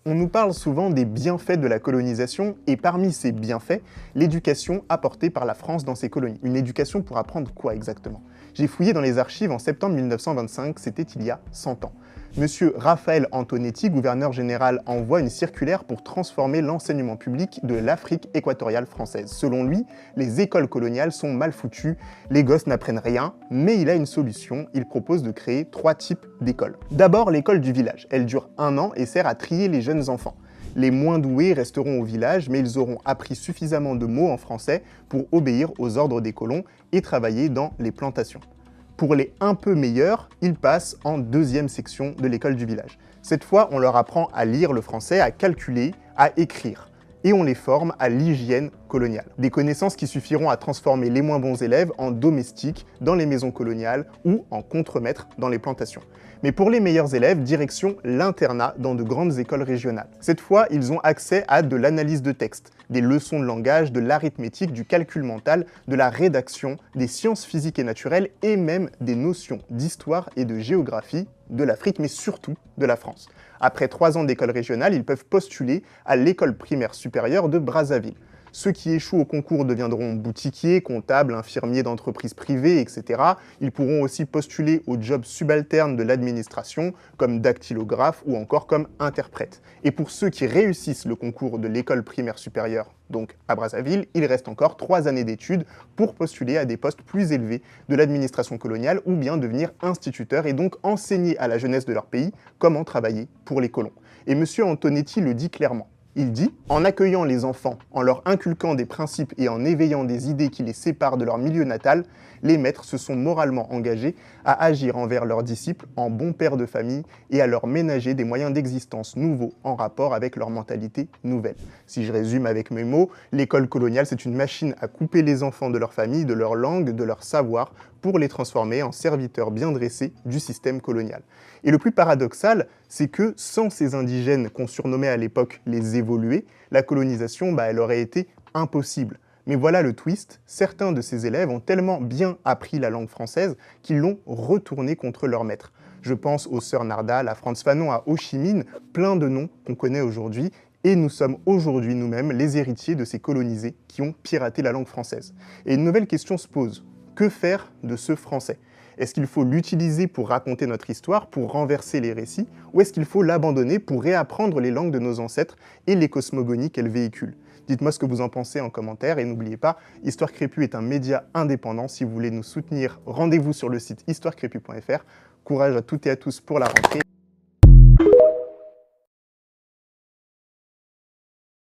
On nous parle souvent des bienfaits de la colonisation, et parmi ces bienfaits, l'éducation apportée par la France dans ses colonies. Une éducation pour apprendre quoi exactement? J'ai fouillé dans les archives en septembre 1925, c'était il y a 100 ans. Monsieur Raphaël Antonetti, gouverneur général, envoie une circulaire pour transformer l'enseignement public de l'Afrique équatoriale française. Selon lui, les écoles coloniales sont mal foutues, les gosses n'apprennent rien, mais il a une solution, il propose de créer 3 types d'écoles. D'abord, l'école du village. Elle dure 1 an et sert à trier les jeunes enfants. Les moins doués resteront au village, mais ils auront appris suffisamment de mots en français pour obéir aux ordres des colons et travailler dans les plantations. Pour les un peu meilleurs, ils passent en 2e section de l'école du village. Cette fois, on leur apprend à lire le français, à calculer, à écrire. Et on les forme à l'hygiène coloniale. Des connaissances qui suffiront à transformer les moins bons élèves en domestiques dans les maisons coloniales ou en contremaîtres dans les plantations. Mais pour les meilleurs élèves, direction l'internat dans de grandes écoles régionales. Cette fois, ils ont accès à de l'analyse de texte, des leçons de langage, de l'arithmétique, du calcul mental, de la rédaction, des sciences physiques et naturelles et même des notions d'histoire et de géographie de l'Afrique, mais surtout de la France. Après 3 ans d'école régionale, ils peuvent postuler à l'école primaire supérieure de Brazzaville. Ceux qui échouent au concours deviendront boutiquiers, comptables, infirmiers d'entreprises privées, etc. Ils pourront aussi postuler aux jobs subalternes de l'administration, comme dactylographe ou encore comme interprète. Et pour ceux qui réussissent le concours de l'école primaire supérieure, donc à Brazzaville, il reste encore 3 années d'études pour postuler à des postes plus élevés de l'administration coloniale ou bien devenir instituteur et donc enseigner à la jeunesse de leur pays comment travailler pour les colons. Et M. Antonetti le dit clairement. Il dit « En accueillant les enfants, en leur inculquant des principes et en éveillant des idées qui les séparent de leur milieu natal, les maîtres se sont moralement engagés à agir envers leurs disciples en bons pères de famille et à leur ménager des moyens d'existence nouveaux en rapport avec leur mentalité nouvelle. » Si je résume avec mes mots, l'école coloniale, c'est une machine à couper les enfants de leur famille, de leur langue, de leur savoir, pour les transformer en serviteurs bien dressés du système colonial. Et le plus paradoxal, c'est que sans ces indigènes qu'on surnommait à l'époque les évolués, la colonisation, elle aurait été impossible. Mais voilà le twist, certains de ces élèves ont tellement bien appris la langue française qu'ils l'ont retournée contre leur maître. Je pense aux sœurs Nardal, à Frantz Fanon, à Ho Chi Minh, plein de noms qu'on connaît aujourd'hui, et nous sommes aujourd'hui nous-mêmes les héritiers de ces colonisés qui ont piraté la langue française. Et une nouvelle question se pose. Que faire de ce français? Est-ce qu'il faut l'utiliser pour raconter notre histoire, pour renverser les récits, ou est-ce qu'il faut l'abandonner pour réapprendre les langues de nos ancêtres et les cosmogonies qu'elles véhiculent? Dites-moi ce que vous en pensez en commentaire et n'oubliez pas, Histoire Crépue est un média indépendant. Si vous voulez nous soutenir, rendez-vous sur le site histoirecrépue.fr. Courage à toutes et à tous pour la rentrée.